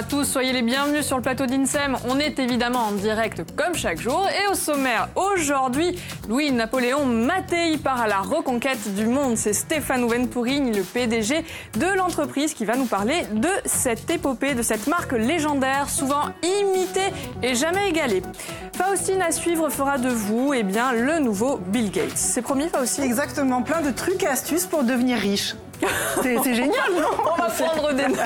à tous, soyez les bienvenus sur le plateau d'INSEM. On est évidemment en direct comme chaque jour. Et au sommaire, aujourd'hui, Louis-Napoléon Mattei part à la reconquête du monde. C'est Stéphane Oven-Pourrigne, le PDG de l'entreprise, qui va nous parler de cette épopée, de cette marque légendaire, souvent imitée et jamais égalée. Faustine à suivre fera de vous le nouveau Bill Gates. C'est promis, Faustine? Exactement, plein de trucs et astuces pour devenir riche. C'est génial, non? On va prendre des notes.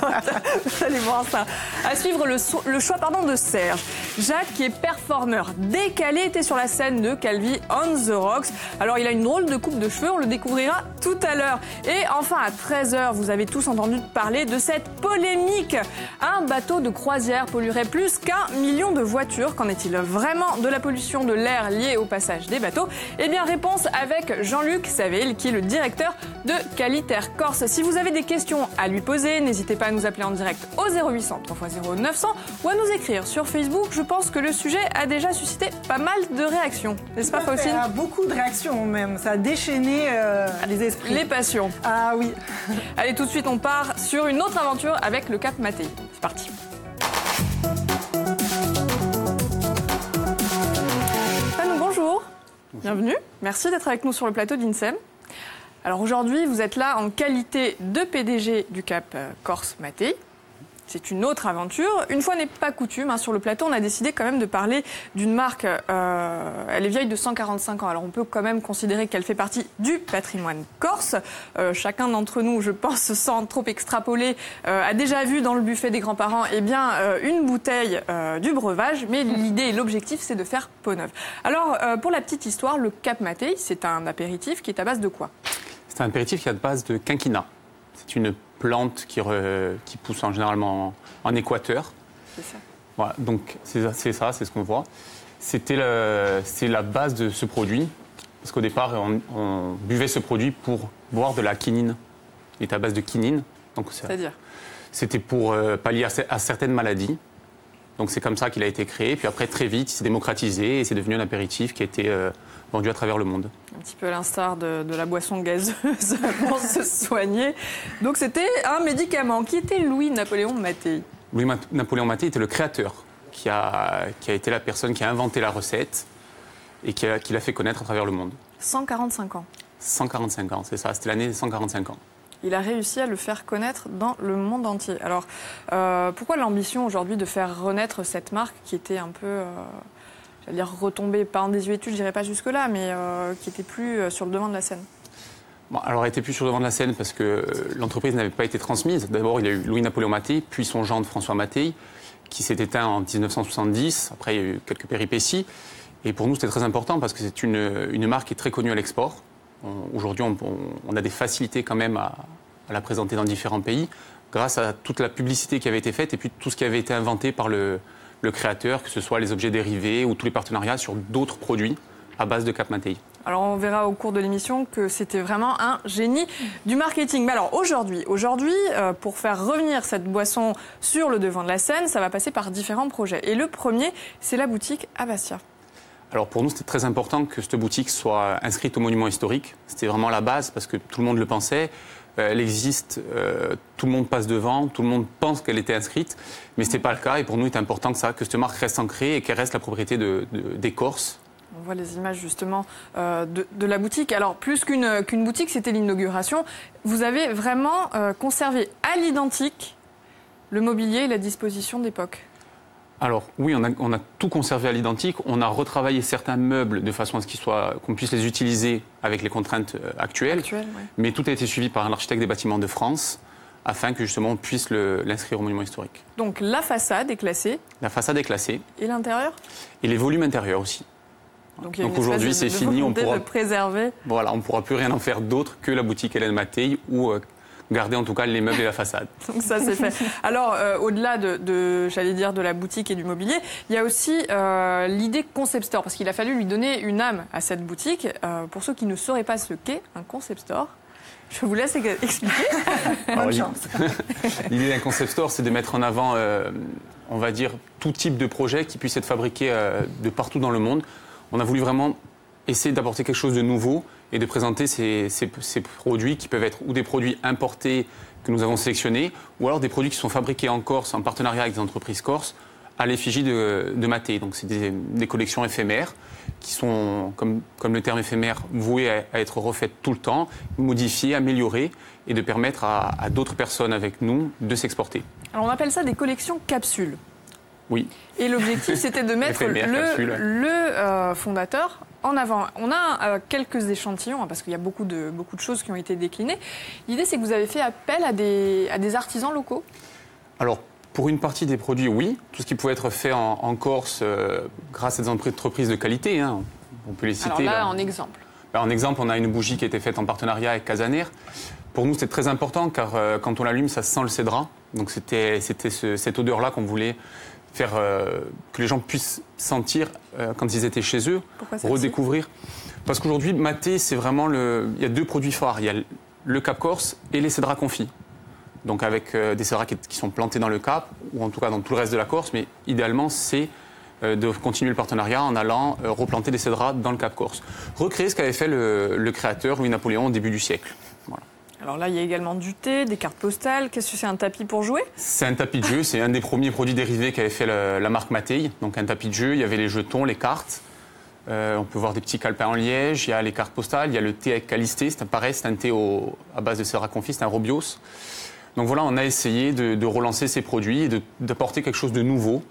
Vous allez voir ça. À suivre le choix de Serge. Jacques, qui est performeur décalé, était sur la scène de Calvi on the Rocks. Alors, il a une drôle de coupe de cheveux, on le découvrira tout à l'heure. Et enfin, à 13h, vous avez tous entendu parler de cette polémique. Un bateau de croisière polluerait plus qu'1 million de voitures. Qu'en est-il vraiment de la pollution de l'air liée au passage des bateaux? Réponse avec Jean-Luc Savelle, qui est le directeur de Qualiter Corse. Si vous avez des questions à lui poser, n'hésitez pas à nous appeler en direct au 0800 3x0 900 ou à nous écrire sur Facebook. Je pense que le sujet a déjà suscité pas mal de réactions. N'est-ce pas, Faustine? Beaucoup de réactions même. Ça a déchaîné les esprits. Les passions. Ah oui. Allez, tout de suite, on part sur une autre aventure avec le Cap Mattei. C'est parti. Fanou, bonjour. Bienvenue. Merci d'être avec nous sur le plateau d'INSEM. Alors aujourd'hui, vous êtes là en qualité de PDG du Cap Corse Mattei. C'est une autre aventure. Une fois n'est pas coutume, sur le plateau, on a décidé quand même de parler d'une marque. Elle est vieille de 145 ans. Alors on peut quand même considérer qu'elle fait partie du patrimoine corse. Chacun d'entre nous, je pense, sans trop extrapoler, a déjà vu dans le buffet des grands-parents une bouteille du breuvage. Mais l'idée et l'objectif, c'est de faire peau neuve. Alors pour la petite histoire, le Cap Mattei, c'est un apéritif qui est à base de quoi? C'est un apéritif qui est à base de quinquina. C'est une plante qui pousse généralement en Équateur. C'est ça. Voilà, donc c'est ça, c'est ce qu'on voit. C'est la base de ce produit. Parce qu'au départ, on buvait ce produit pour boire de la quinine. Il est à base de quinine. C'est-à-dire? C'était pour pallier à certaines maladies. Donc c'est comme ça qu'il a été créé. Puis après, très vite, il s'est démocratisé et c'est devenu un apéritif qui a été vendu à travers le monde. Un petit peu à l'instar de la boisson gazeuse pour se soigner. Donc c'était un médicament. Qui était Louis-Napoléon Mattei? Louis-Napoléon Mattei était le créateur, qui a été la personne qui a inventé la recette et qui l'a fait connaître à travers le monde. 145 ans. 145 ans, c'est ça. C'était l'année des 145 ans. Il a réussi à le faire connaître dans le monde entier. Alors, pourquoi l'ambition aujourd'hui de faire renaître cette marque qui était un peu, j'allais dire retombée, pas en désuétude, je dirais pas jusque-là, mais qui était plus sur le devant de la scène? Bon, alors, elle n'était plus sur le devant de la scène parce que l'entreprise n'avait pas été transmise. D'abord, il y a eu Louis-Napoléon Mattei, puis son gendre François Mattei, qui s'est éteint en 1970. Après, il y a eu quelques péripéties. Et pour nous, c'était très important parce que c'est une marque qui est très connue à l'export. Aujourd'hui, on a des facilités quand même à la présenter dans différents pays grâce à toute la publicité qui avait été faite et puis tout ce qui avait été inventé par le créateur, que ce soit les objets dérivés ou tous les partenariats sur d'autres produits à base de Cap Mattei. Alors on verra au cours de l'émission que c'était vraiment un génie du marketing. Mais alors aujourd'hui, pour faire revenir cette boisson sur le devant de la scène, ça va passer par différents projets. Et le premier, c'est la boutique à Bastia. Alors pour nous, c'était très important que cette boutique soit inscrite au monument historique. C'était vraiment la base parce que tout le monde le pensait. Elle existe, tout le monde passe devant, tout le monde pense qu'elle était inscrite, mais ce n'était pas le cas. Et pour nous, il est important que cette marque reste ancrée et qu'elle reste la propriété des Corses. On voit les images justement de la boutique. Alors plus qu'une boutique, c'était l'inauguration. Vous avez vraiment conservé à l'identique le mobilier et la disposition d'époque. Alors oui, on a tout conservé à l'identique. On a retravaillé certains meubles de façon à ce qu'on puisse les utiliser avec les contraintes actuelles. Ouais. Mais tout a été suivi par un architecte des bâtiments de France afin que justement on puisse l'inscrire au monument historique. Donc la façade est classée. La façade est classée. Et l'intérieur? Et les volumes intérieurs aussi. Donc aujourd'hui c'est fini. On pourra préserver. Voilà, on ne pourra plus rien en faire d'autre que la boutique Hélène Mattei ou garder en tout cas les meubles et la façade. Donc ça c'est fait. Alors au-delà de la boutique et du mobilier, il y a aussi l'idée concept store, parce qu'il a fallu lui donner une âme à cette boutique. Pour ceux qui ne sauraient pas ce qu'est un concept store, je vous laisse expliquer. Bonne chance. L'idée d'un concept store, c'est de mettre en avant, on va dire, tout type de projet qui puisse être fabriqué de partout dans le monde. On a voulu vraiment essayer d'apporter quelque chose de nouveau et de présenter ces produits qui peuvent être ou des produits importés que nous avons sélectionnés, ou alors des produits qui sont fabriqués en Corse en partenariat avec des entreprises corses à l'effigie de Maté. Donc c'est des collections éphémères qui sont, comme le terme éphémère, vouées à être refaites tout le temps, modifiées, améliorées, et de permettre à d'autres personnes avec nous de s'exporter. Alors on appelle ça des collections capsules. Oui. Et l'objectif, c'était de mettre le fondateur en avant. On a quelques échantillons, parce qu'il y a beaucoup de choses qui ont été déclinées. L'idée, c'est que vous avez fait appel à des artisans locaux. Alors, pour une partie des produits, oui. Tout ce qui pouvait être fait en Corse grâce à des entreprises de qualité, hein. On peut les citer. Alors là, en exemple. En exemple, on a une bougie qui a été faite en partenariat avec Casaner. Pour nous, c'est très important, car quand on l'allume, ça sent le cédrat. Donc c'était cette odeur-là qu'on voulait faire que les gens puissent sentir quand ils étaient chez eux, redécouvrir. Parce qu'aujourd'hui, Maté, c'est vraiment il y a 2 produits phares. Il y a le Cap Corse et les cédrats confits. Donc avec des cédrats qui sont plantés dans le Cap, ou en tout cas dans tout le reste de la Corse, mais idéalement, c'est de continuer le partenariat en allant replanter des cédrats dans le Cap Corse. Recréer ce qu'avait fait le créateur Louis-Napoléon au début du siècle. Voilà. Alors là, il y a également du thé, des cartes postales. Qu'est-ce que c'est, un tapis pour jouer? C'est un tapis de jeu. C'est un des premiers produits dérivés qu'avait fait la marque Maté. Donc un tapis de jeu, il y avait les jetons, les cartes. On peut voir des petits calepins en liège. Il y a les cartes postales. Il y a le thé avec calisté. C'est pareil, c'est un thé à base de cédrat confit. C'est un Robios. Donc voilà, on a essayé de relancer ces produits et d'apporter quelque chose de nouveau,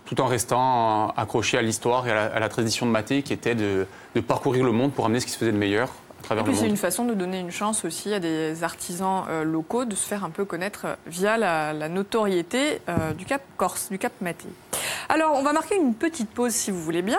tout en restant accroché à l'histoire et à la tradition de Maté, qui était de parcourir le monde pour amener ce qui se faisait de meilleur. Et puis c'est une façon de donner une chance aussi à des artisans locaux de se faire un peu connaître via la notoriété du Cap Corse, du Cap Maté. Alors on va marquer une petite pause si vous voulez bien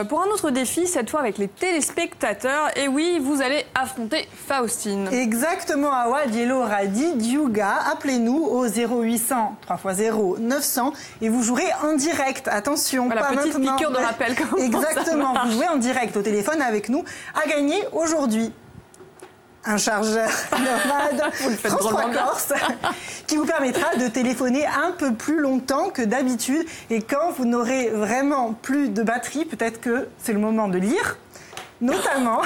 pour un autre défi, cette fois avec les téléspectateurs. Et oui, vous allez affronter Faustine. Exactement, Awad, Yellow, Radi, Diouga. Appelez-nous au 0800 3x0 900 et vous jouerez en direct. Attention, voilà, pas petite maintenant. piqûre de rappel. Exactement, vous jouez en direct au téléphone avec nous à gagner aujourd'hui. Un chargeur nomade France 3 Corse qui vous permettra de téléphoner un peu plus longtemps que d'habitude. Et quand vous n'aurez vraiment plus de batterie, peut-être que c'est le moment de lire. Notamment...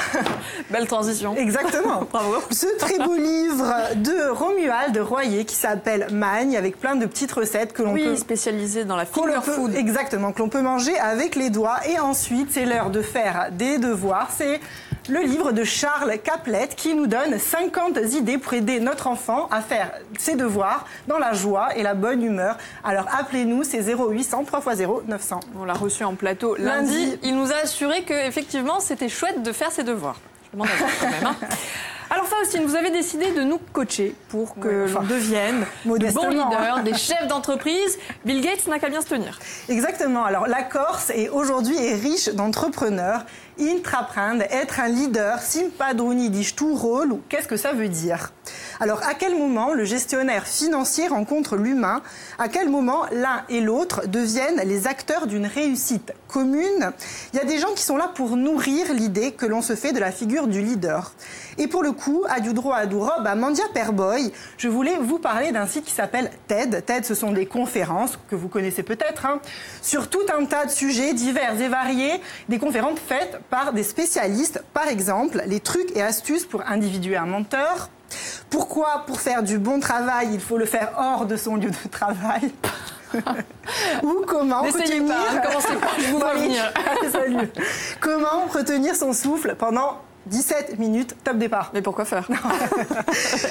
Belle transition. Exactement. Bravo. Ce très beau livre de Romuald Royer qui s'appelle Magne, avec plein de petites recettes que l'on peut... spécialisé dans la finger food. Exactement, que l'on peut manger avec les doigts. Et ensuite, c'est l'heure de faire des devoirs. C'est le livre de Charles Caplette qui nous donne 50 idées pour aider notre enfant à faire ses devoirs dans la joie et la bonne humeur. Alors appelez-nous, c'est 0800 3x0 900. On l'a reçu en plateau lundi. Il nous a assuré qu'effectivement c'était chouette de faire ses devoirs. Je demande à vous quand même. Hein. Alors Faustine, vous avez décidé de nous coacher pour que l'on devienne de bons leaders, des chefs d'entreprise. Bill Gates n'a qu'à bien se tenir. Exactement. Alors la Corse aujourd'hui est riche d'entrepreneurs. Intraprendre, être un leader, simpadroni dish tout rôle, ou qu'est-ce que ça veut dire? Alors, à quel moment le gestionnaire financier rencontre l'humain? À quel moment l'un et l'autre deviennent les acteurs d'une réussite commune? Il y a des gens qui sont là pour nourrir l'idée que l'on se fait de la figure du leader. Et pour le coup, à du droit à du robe, à Mandia Perboy, je voulais vous parler d'un site qui s'appelle TED. TED, ce sont des conférences que vous connaissez peut-être, hein, sur tout un tas de sujets divers et variés, des conférences faites par des spécialistes, par exemple, les trucs et astuces pour individuer un menteur. Pourquoi, pour faire du bon travail, il faut le faire hors de son lieu de travail. Ou comment retenir... Commencez pas, je vous vois venir. Salut. Comment retenir son souffle pendant 17 minutes, top départ. Mais pourquoi faire?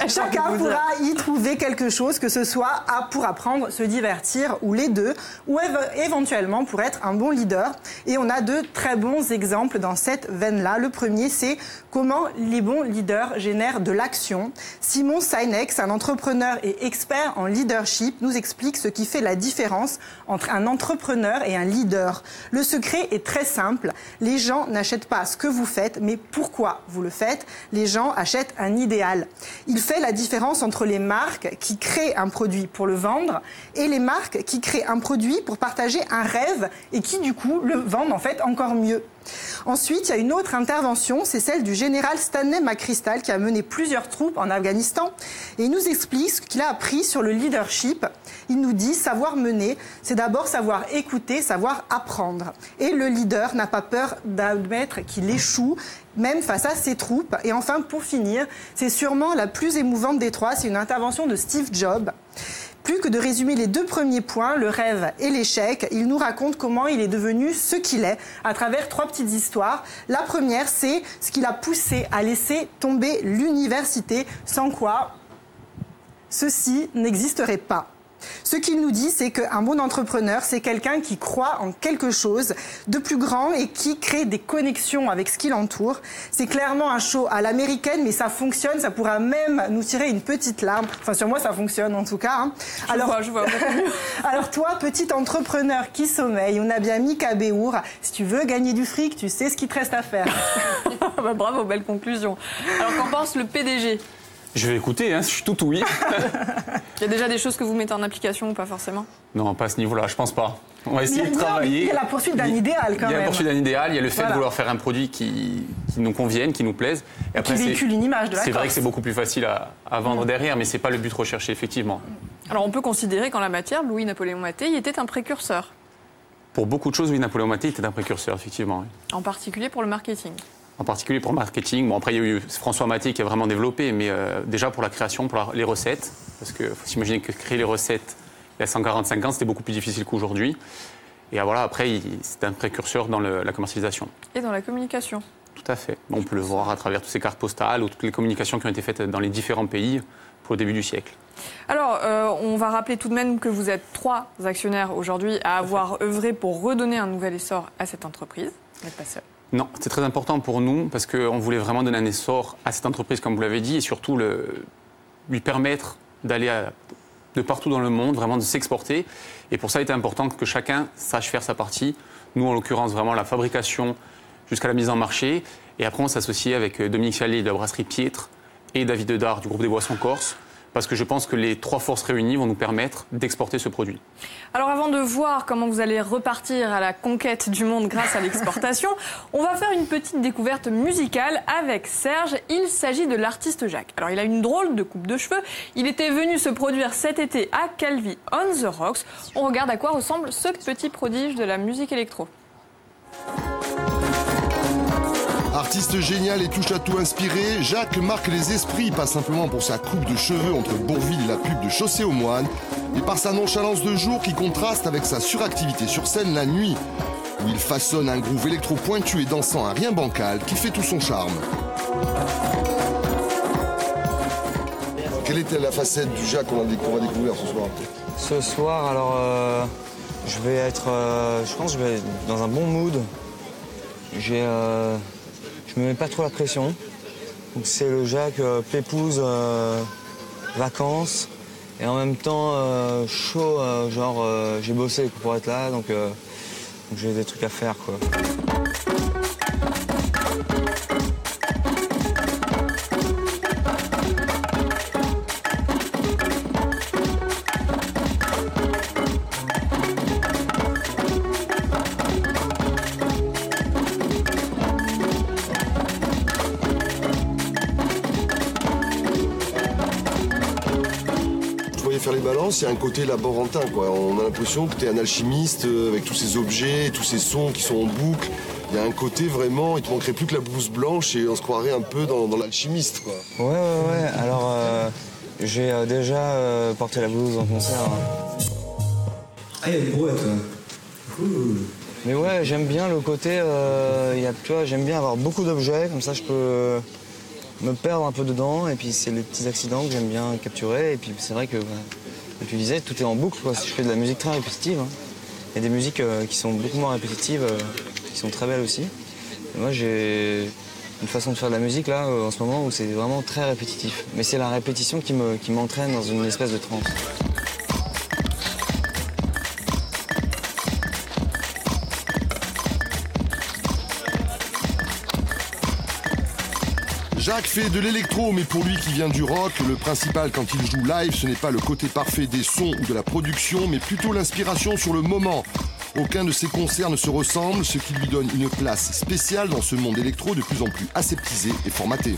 Chacun pourra y trouver quelque chose, que ce soit pour apprendre, se divertir ou les deux, ou éventuellement pour être un bon leader. Et on a de très bons exemples dans cette veine-là. Le premier, c'est comment les bons leaders génèrent de l'action. Simon Sinek, un entrepreneur et expert en leadership, nous explique ce qui fait la différence entre un entrepreneur et un leader. Le secret est très simple. Les gens n'achètent pas ce que vous faites, mais pourquoi vous le faites. Les gens achètent un idéal. Il fait la différence entre les marques qui créent un produit pour le vendre et les marques qui créent un produit pour partager un rêve et qui du coup le vendent en fait encore mieux. Ensuite, il y a une autre intervention, c'est celle du général Stanley McChrystal qui a mené plusieurs troupes en Afghanistan. Et il nous explique ce qu'il a appris sur le leadership. Il nous dit savoir mener, c'est d'abord savoir écouter, savoir apprendre. Et le leader n'a pas peur d'admettre qu'il échoue, même face à ses troupes. Et enfin, pour finir, c'est sûrement la plus émouvante des trois, c'est une intervention de Steve Jobs. Plus que de résumer les 2 premiers points, le rêve et l'échec, il nous raconte comment il est devenu ce qu'il est à travers 3 petites histoires. La première, c'est ce qui l'a poussé à laisser tomber l'université, sans quoi ceci n'existerait pas. Ce qu'il nous dit, c'est qu'un bon entrepreneur, c'est quelqu'un qui croit en quelque chose de plus grand et qui crée des connexions avec ce qui l'entoure. C'est clairement un show à l'américaine, mais ça fonctionne, ça pourra même nous tirer une petite larme. Enfin, sur moi, ça fonctionne en tout cas. Hein. Je vois. Alors toi, petit entrepreneur qui sommeille, on a bien mis Béour. Si tu veux gagner du fric, tu sais ce qu'il te reste à faire. Bravo, belle conclusion. Alors, qu'en pense le PDG ? Je vais écouter, je suis tout oui. Il y a déjà des choses que vous mettez en application ou pas forcément? Non, pas à ce niveau-là, je pense pas. On va essayer de travailler. Il y a la poursuite d'un idéal quand même. Il y a la poursuite d'un idéal, il y a le fait de vouloir faire un produit qui nous convienne, qui nous plaise. Et après, qui véhicule une image de la Corse. C'est vrai que c'est beaucoup plus facile à vendre derrière, mais c'est pas le but recherché, effectivement. Alors on peut considérer qu'en la matière, Louis-Napoléon Mattei était un précurseur. Pour beaucoup de choses, Louis-Napoléon Mattei était un précurseur, effectivement. Oui. En particulier pour le marketing. En particulier pour le marketing. Bon, après, il y a eu François Mattei qui a vraiment développé, mais déjà pour la création, pour les recettes. Parce qu'il faut s'imaginer que créer les recettes il y a 145 ans, c'était beaucoup plus difficile qu'aujourd'hui. Et voilà, après, c'est un précurseur dans la commercialisation. Et dans la communication. Tout à fait. On peut le voir à travers toutes ces cartes postales ou toutes les communications qui ont été faites dans les différents pays pour le début du siècle. Alors, on va rappeler tout de même que vous êtes 3 actionnaires aujourd'hui à avoir œuvré pour redonner un nouvel essor à cette entreprise. Vous n'êtes pas seul. Non, c'est très important pour nous parce qu'on voulait vraiment donner un essor à cette entreprise, comme vous l'avez dit, et surtout lui permettre d'aller de partout dans le monde, vraiment de s'exporter. Et pour ça, il était important que chacun sache faire sa partie. Nous, en l'occurrence, vraiment la fabrication jusqu'à la mise en marché. Et après, on s'associait avec Dominique Challet de la brasserie Pietre et David Dedard du groupe des Boissons Corse. Parce que je pense que les 3 forces réunies vont nous permettre d'exporter ce produit. Alors avant de voir comment vous allez repartir à la conquête du monde grâce à l'exportation, on va faire une petite découverte musicale avec Serge. Il s'agit de l'artiste Jacques. Alors il a une drôle de coupe de cheveux. Il était venu se produire cet été à Calvi on the Rocks. On regarde à quoi ressemble ce petit prodige de la musique électro. Artiste génial et touche-à-tout inspiré, Jacques marque les esprits, pas simplement pour sa coupe de cheveux entre Bourvil et la pub de Chaussée aux Moines, mais par sa nonchalance de jour qui contraste avec sa suractivité sur scène la nuit, où il façonne un groove électro pointu et dansant à rien bancal qui fait tout son charme. Quelle était la facette du Jacques qu'on va découvrir ce soir? Ce soir, alors, je pense que je vais être dans un bon mood. Je me mets pas trop la pression. Donc c'est le Jacques pépouze, vacances, et en même temps chaud, j'ai bossé pour être là, donc j'ai des trucs à faire, quoi. Faire les balances, il y a un côté laborantin, quoi. On a l'impression que tu es un alchimiste avec tous ces objets, tous ces sons qui sont en boucle. Il y a un côté vraiment, il te manquerait plus que la blouse blanche et on se croirait un peu dans l'alchimiste, quoi. Ouais. Alors, j'ai déjà porté la blouse en concert. Hein. Ah, il y a des brouettes, ouais. Mais ouais, j'aime bien le côté, j'aime bien avoir beaucoup d'objets, comme ça je peux me perdre un peu dedans, et puis c'est les petits accidents que j'aime bien capturer, et puis c'est vrai que, comme tu disais, tout est en boucle, quoi. Si je fais de la musique très répétitive, hein. Il y a des musiques qui sont beaucoup moins répétitives, qui sont très belles aussi. Et moi j'ai une façon de faire de la musique là, en ce moment, où c'est vraiment très répétitif. Mais c'est la répétition qui m'entraîne dans une espèce de transe. Jacques fait de l'électro, mais pour lui qui vient du rock, le principal quand il joue live, ce n'est pas le côté parfait des sons ou de la production, mais plutôt l'inspiration sur le moment. Aucun de ses concerts ne se ressemble, ce qui lui donne une place spéciale dans ce monde électro de plus en plus aseptisé et formaté.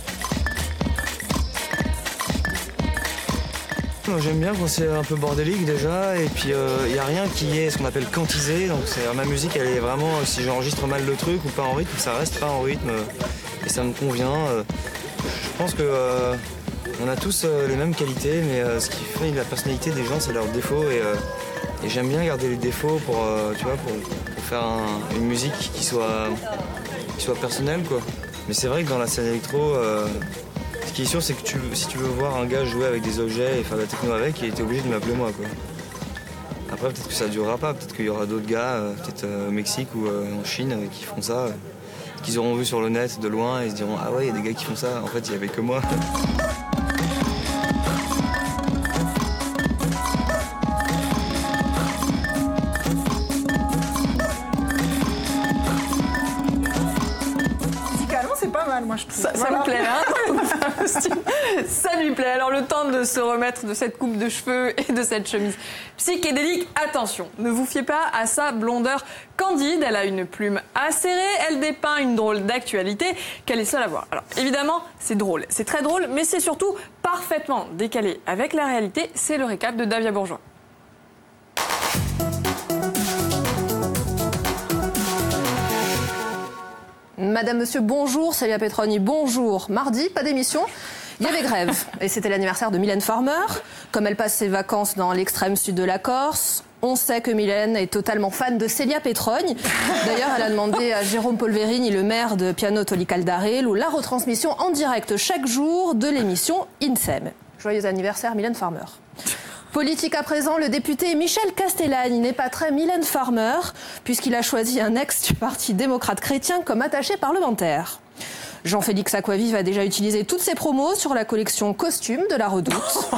Moi, j'aime bien quand c'est un peu bordélique déjà, et puis il n'y a rien qui est ce qu'on appelle quantisé, donc ma musique elle est vraiment, si j'enregistre mal le truc ou pas en rythme, ça reste pas en rythme, et ça me convient. Je pense que on a tous les mêmes qualités, mais ce qui fait la personnalité des gens, c'est leurs défauts, et j'aime bien garder les défauts pour, tu vois, pour faire une musique qui soit personnelle, quoi. Mais c'est vrai que dans la scène électro, ce qui est sûr, c'est que si tu veux voir un gars jouer avec des objets et faire de la techno avec, il était obligé de m'appeler moi, quoi. Après, peut-être que ça ne durera pas, peut-être qu'il y aura d'autres gars, peut-être au Mexique ou en Chine, qui feront ça, qu'ils auront vu sur le net de loin et se diront « Ah ouais, il y a des gars qui font ça, en fait, il n'y avait que moi ». Moi, je trouve. Ça lui plaît, hein. Ça lui plaît. Alors, le temps de se remettre de cette coupe de cheveux et de cette chemise psychédélique. Attention, ne vous fiez pas à sa blondeur candide. Elle a une plume acérée. Elle dépeint une drôle d'actualité qu'elle est seule à voir. Alors, évidemment, c'est drôle. C'est très drôle, mais c'est surtout parfaitement décalé avec la réalité. C'est le récap de Davia Bourgeois. Madame, monsieur, bonjour. Célia Petroni, bonjour. Mardi, pas d'émission. Il y avait grève. Et c'était l'anniversaire de Mylène Farmer. Comme elle passe ses vacances dans l'extrême sud de la Corse, on sait que Mylène est totalement fan de Célia Petroni. D'ailleurs, elle a demandé à Jérôme Polverini, le maire de Piano Tollicaldarello, la retransmission en direct chaque jour de l'émission INSEM. Joyeux anniversaire, Mylène Farmer. Politique à présent, le député Michel Castellani n'est pas très Mylène Farmer, puisqu'il a choisi un ex du Parti démocrate chrétien comme attaché parlementaire. Jean-Félix Aquavive a déjà utilisé toutes ses promos sur la collection costume de la Redoute.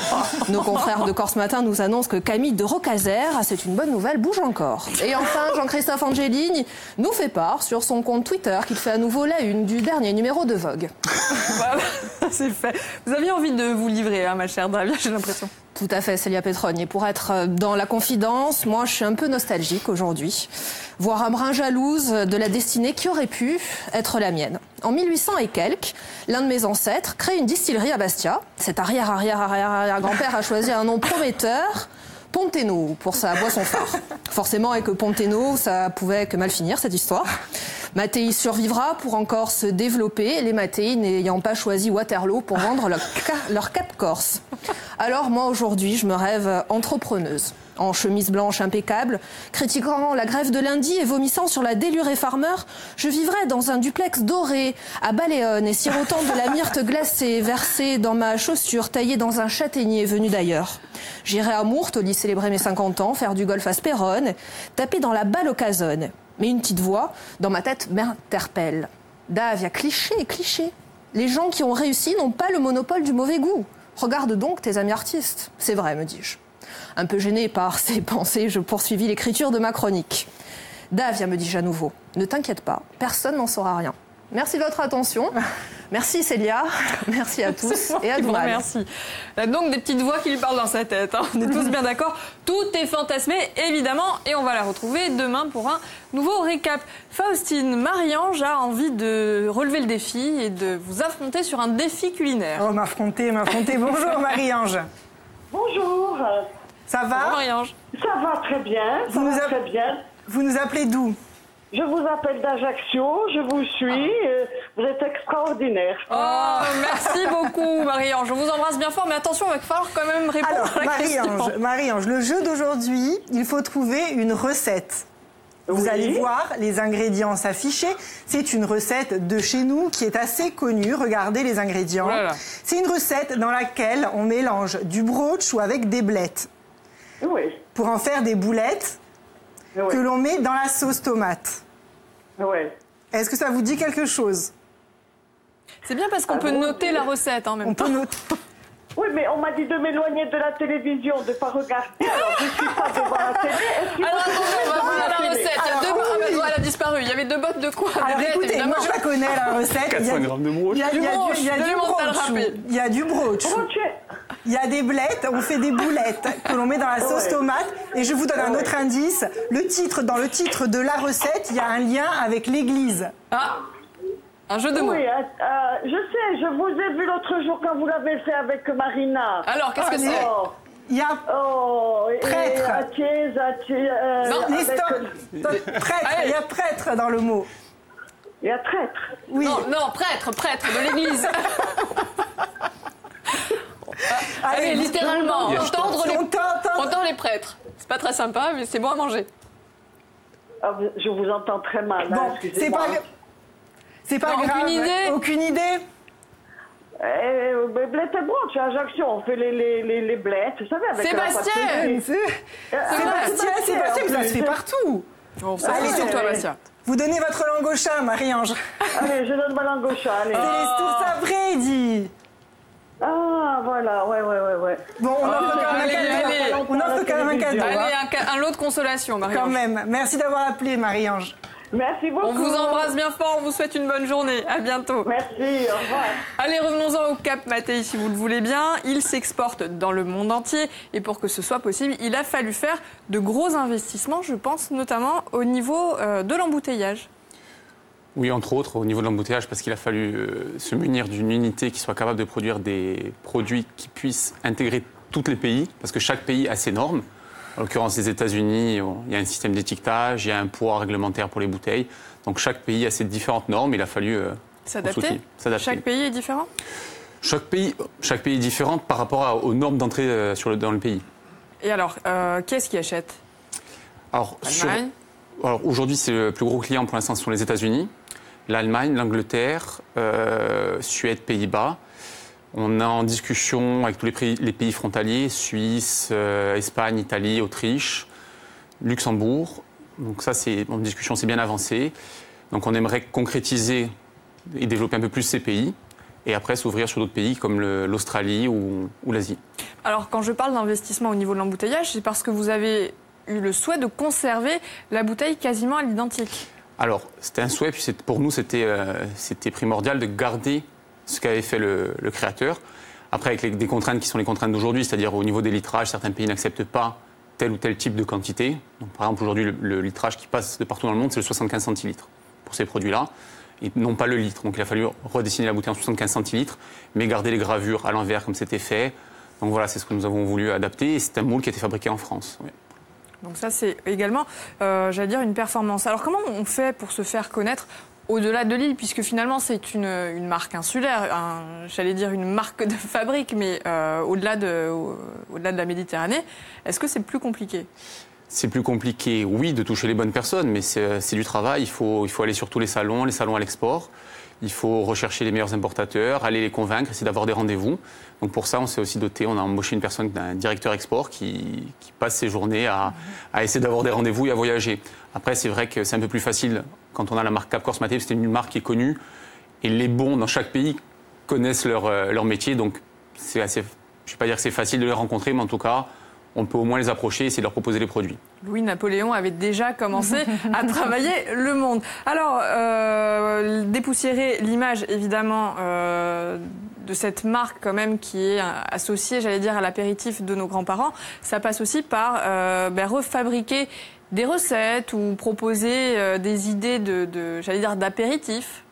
Nos confrères de Corse Matin nous annoncent que Camille de Rocazère, c'est une bonne nouvelle, bouge encore. Et enfin, Jean-Christophe Angelini nous fait part sur son compte Twitter qu'il fait à nouveau la une du dernier numéro de Vogue. Voilà, c'est fait. Vous aviez envie de vous livrer, hein, ma chère Davia, j'ai l'impression. Tout à fait, Célia Petroni. Et pour être dans la confidence, moi, je suis un peu nostalgique aujourd'hui. Voire un brin jalouse de la destinée qui aurait pu être la mienne. En 1800 et quelques, l'un de mes ancêtres crée une distillerie à Bastia. Cet arrière-grand-père a choisi un nom prometteur, Ponteno, pour sa boisson phare. Forcément, avec Ponteno, ça pouvait que mal finir, cette histoire. Mattei survivra pour encore se développer, les Mattei n'ayant pas choisi Waterloo pour vendre leur Cap Corse. Alors moi, aujourd'hui, je me rêve entrepreneuse. En chemise blanche impeccable, critiquant la grève de lundi et vomissant sur la délurée Farmer, je vivrais dans un duplex doré, à Baléone, et sirotant de la myrte glacée versée dans ma chaussure taillée dans un châtaignier venu d'ailleurs. J'irai à Mourte, au lycée célébrer mes 50 ans, faire du golf à Spérone, taper dans la balle au casone. Mais une petite voix, dans ma tête, m'interpelle. Davia, cliché. Les gens qui ont réussi n'ont pas le monopole du mauvais goût. Regarde donc tes amis artistes. C'est vrai, me dis-je. Un peu gênée par ces pensées, je poursuivis l'écriture de ma chronique. Davia, me dis-je à nouveau, ne t'inquiète pas, personne n'en saura rien. Merci de votre attention. Merci Célia. Merci à tous et à Doumal. Merci. Donc des petites voix qui lui parlent dans sa tête. Hein. On est tous bien d'accord. Tout est fantasmé, évidemment. Et on va la retrouver demain pour un nouveau récap. Faustine, Marie-Ange a envie de relever le défi et de vous affronter sur un défi culinaire. Oh, m'affronter. Bonjour Marie-Ange. Bonjour. Ça va? Bonjour Marie-Ange. Ça va très bien. Très bien. Vous nous appelez d'où? Je vous appelle d'Ajaccio, je vous suis, vous êtes extraordinaire. Oh, merci beaucoup Marie-Ange. Je vous embrasse bien fort, mais attention, il va falloir quand même répondre à la question. Marie-Ange, le jeu d'aujourd'hui, il faut trouver une recette. Vous allez voir les ingrédients s'afficher. C'est une recette de chez nous qui est assez connue. Regardez les ingrédients. Voilà. C'est une recette dans laquelle on mélange du brooch ou avec des blettes. Oui. Pour en faire des boulettes que l'on met dans la sauce tomate. Oui. Est-ce que ça vous dit quelque chose? C'est bien parce qu'on peut noter la recette en même temps. On peut noter. Oui, mais on m'a dit de m'éloigner de la télévision, de ne pas regarder. Alors, je ne suis pas devant la télé. Alors, on va voir la recette. Il y a deux bottes. Elle a disparu. Il y avait deux bottes de quoi? Alors, écoutez, moi, je la connais, la recette. 400 grammes de brooch. Il y a du brooch. Il y a du brooch. Il y a des blettes, on fait des boulettes que l'on met dans la sauce tomate. Et je vous donne un autre indice. Dans le titre de la recette, il y a un lien avec l'église. Ah, un jeu de mots. Oui, je sais, je vous ai vu l'autre jour quand vous l'avez fait avec Marina. Alors, qu'est-ce que c'est? Il y a prêtre. Prêtre, il y a prêtre dans le mot. Il y a traître. Oui. Non, prêtre de l'église. Allez, littéralement, on tend les prêtres. C'est pas très sympa, mais c'est bon à manger. Ah, je vous entends très mal. Bon, c'est pas grave. Aucune idée. Blettes et broches, à Ajaccio, on fait les blettes, vous savez, avec Sébastien, ça se fait partout. Bon, ça allez, sur toi, Bastien. Vous donnez votre langue au chat, Marie-Ange. Allez, je donne ma langue au chat, allez. C'est tout ça vrai, dit. Ah, voilà, ouais. Bon, on offre quand même un cadeau. Allez, un lot de consolation, Marie-Ange. Quand même. Merci d'avoir appelé, Marie-Ange. Merci beaucoup. On vous embrasse bien fort, on vous souhaite une bonne journée. À bientôt. Merci, au revoir. Allez, revenons-en au Cap Mattei, si vous le voulez bien. Il s'exporte dans le monde entier. Et pour que ce soit possible, il a fallu faire de gros investissements, je pense notamment au niveau de l'embouteillage. Oui, entre autres, au niveau de l'embouteillage, parce qu'il a fallu se munir d'une unité qui soit capable de produire des produits qui puissent intégrer tous les pays, parce que chaque pays a ses normes. En l'occurrence, les États-Unis, il y a un système d'étiquetage, il y a un poids réglementaire pour les bouteilles. Donc chaque pays a ses différentes normes. Il a fallu s'adapter. Chaque pays est différent. Chaque pays est différent par rapport aux normes d'entrée dans le pays. Et alors, qui est-ce qui achète? Alors aujourd'hui, c'est le plus gros client pour l'instant, ce sont les États-Unis, l'Allemagne, l'Angleterre, Suède, Pays-Bas. On est en discussion avec tous les pays frontaliers, Suisse, Espagne, Italie, Autriche, Luxembourg. Donc ça, c'est en discussion, c'est bien avancé. Donc on aimerait concrétiser et développer un peu plus ces pays. Et après, s'ouvrir sur d'autres pays comme l'Australie ou l'Asie. Alors, quand je parle d'investissement au niveau de l'embouteillage, c'est parce que vous avez eu le souhait de conserver la bouteille quasiment à l'identique. Alors, c'était un souhait, puis pour nous, c'était primordial de garder ce qu'avait fait le créateur. Après, avec des contraintes qui sont les contraintes d'aujourd'hui, c'est-à-dire au niveau des litrages, certains pays n'acceptent pas tel ou tel type de quantité. Donc, par exemple, aujourd'hui, le litrage qui passe de partout dans le monde, c'est le 75 centilitres pour ces produits-là, et non pas le litre. Donc, il a fallu redessiner la bouteille en 75 centilitres, mais garder les gravures à l'envers comme c'était fait. Donc voilà, c'est ce que nous avons voulu adapter, et c'est un moule qui a été fabriqué en France. Oui. Donc ça, c'est également, j'allais dire, une performance. Alors, comment on fait pour se faire connaître au-delà de l'île, puisque finalement c'est une marque insulaire, j'allais dire une marque de fabrique, mais au-delà de la Méditerranée, est-ce que c'est plus compliqué? C'est plus compliqué, oui, de toucher les bonnes personnes, mais c'est du travail. Il faut aller sur tous les salons à l'export. Il faut rechercher les meilleurs importateurs, aller les convaincre, essayer d'avoir des rendez-vous. Donc pour ça, on s'est aussi doté, on a embauché une personne, un directeur export qui passe ses journées à essayer d'avoir des rendez-vous et à voyager. Après, c'est vrai que c'est un peu plus facile quand on a la marque Cap Corse Mattei, c'était une marque qui est connue. Et les bons dans chaque pays connaissent leur métier. Donc c'est assez, je ne vais pas dire que c'est facile de les rencontrer, mais en tout cas, on peut au moins les approcher et essayer de leur proposer les produits. Louis-Napoléon avait déjà commencé à travailler le monde. Alors, dépoussiérer l'image, évidemment, de cette marque quand même qui est associée, j'allais dire, à l'apéritif de nos grands-parents, ça passe aussi par refabriquer des recettes ou proposer des idées j'allais dire, d'apéritifs.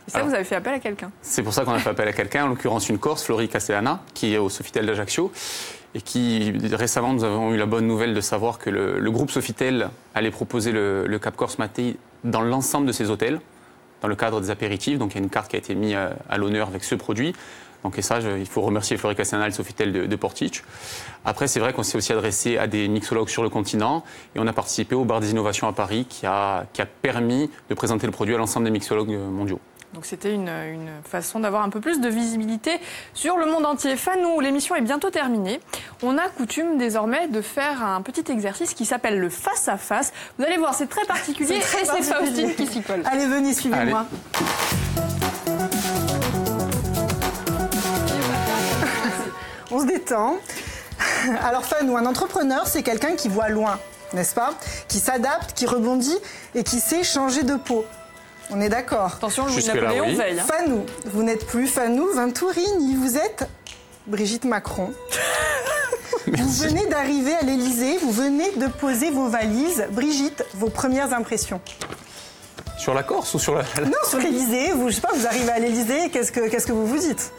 Et ça, vous avez fait appel à quelqu'un. C'est pour ça qu'on a fait appel à quelqu'un, en l'occurrence une Corse, Florie Castellana, qui est au Sofitel d'Ajaccio. Et qui, récemment, nous avons eu la bonne nouvelle de savoir que le groupe Sofitel allait proposer le Cap Corse Mattei dans l'ensemble de ses hôtels, dans le cadre des apéritifs. Donc il y a une carte qui a été mise à l'honneur avec ce produit. Donc, et ça, il faut remercier Florie Castellana et le Sofitel de Portich. Après, c'est vrai qu'on s'est aussi adressé à des mixologues sur le continent et on a participé au Bar des Innovations à Paris qui a permis de présenter le produit à l'ensemble des mixologues mondiaux. Donc c'était une façon d'avoir un peu plus de visibilité sur le monde entier. Fanou, l'émission est bientôt terminée. On a coutume désormais de faire un petit exercice qui s'appelle le face-à-face. Vous allez voir, c'est très particulier et c'est Faustine qui s'y colle. Allez, venez, suivez-moi. On se détend. Alors Fanou, un entrepreneur, c'est quelqu'un qui voit loin, n'est-ce pas? Qui s'adapte, qui rebondit et qui sait changer de peau. On est d'accord. Attention, Louis-Napoléon veille. Fanou, vous n'êtes plus Fanou Venturini, vous êtes Brigitte Macron. Vous venez d'arriver à l'Élysée, vous venez de poser vos valises. Brigitte, vos premières impressions? Sur la Corse ou sur la... Non, sur l'Élysée. Je sais pas, vous arrivez à l'Élysée, qu'est-ce que vous vous dites?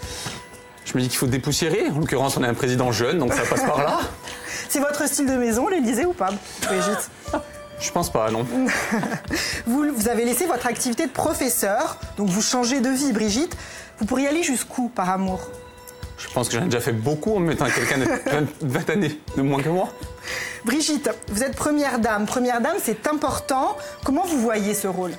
Je me dis qu'il faut dépoussiérer. En l'occurrence, on a un président jeune, donc ça passe par là. C'est votre style de maison, l'Élysée, ou pas, Brigitte? Je pense pas, non. Vous avez laissé votre activité de professeur, donc vous changez de vie, Brigitte. Vous pourriez aller jusqu'où, par amour? Je pense que j'en ai déjà fait beaucoup en mettant quelqu'un de 20 années de moins que moi. Brigitte, vous êtes première dame. Première dame, c'est important. Comment vous voyez ce rôle?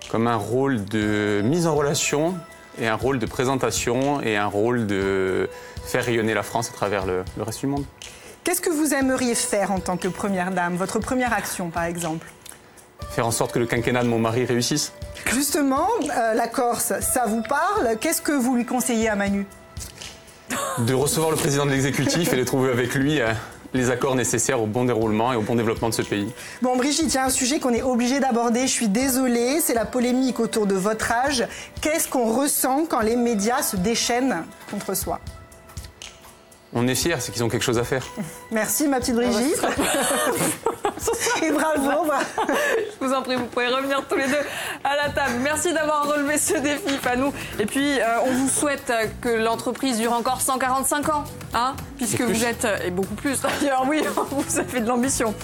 Comme un rôle de mise en relation et un rôle de présentation et un rôle de faire rayonner la France à travers le reste du monde. Qu'est-ce que vous aimeriez faire en tant que première dame? Votre première action, par exemple? Faire en sorte que le quinquennat de mon mari réussisse. Justement, la Corse, ça vous parle? Qu'est-ce que vous lui conseillez à Manu? De recevoir le président de l'exécutif et de trouver avec lui les accords nécessaires au bon déroulement et au bon développement de ce pays. Bon, Brigitte, il y a un sujet qu'on est obligé d'aborder, je suis désolée, c'est la polémique autour de votre âge. Qu'est-ce qu'on ressent quand les médias se déchaînent contre soi? On est fiers, c'est qu'ils ont quelque chose à faire. Merci, ma petite Brigitte. Et bravo. Je vous en prie, vous pouvez revenir tous les deux à la table. Merci d'avoir relevé ce défi, Fanou. Et puis, on vous souhaite que l'entreprise dure encore 145 ans, hein, puisque vous êtes, et beaucoup plus d'ailleurs, oui, vous avez de l'ambition,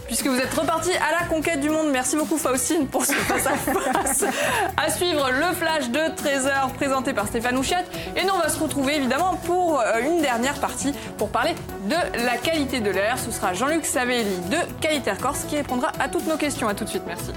puisque vous êtes reparti à la conquête du monde. Merci beaucoup, Faustine, pour ce face-à-face. À suivre, le flash de 13h présenté par Stéphane Houchiat. Et nous, on va se retrouver évidemment pour une dernière partie pour parler de la qualité de l'air. Ce sera Jean-Luc Savelli de Qualité Corse qui répondra à toutes nos questions. À tout de suite, merci.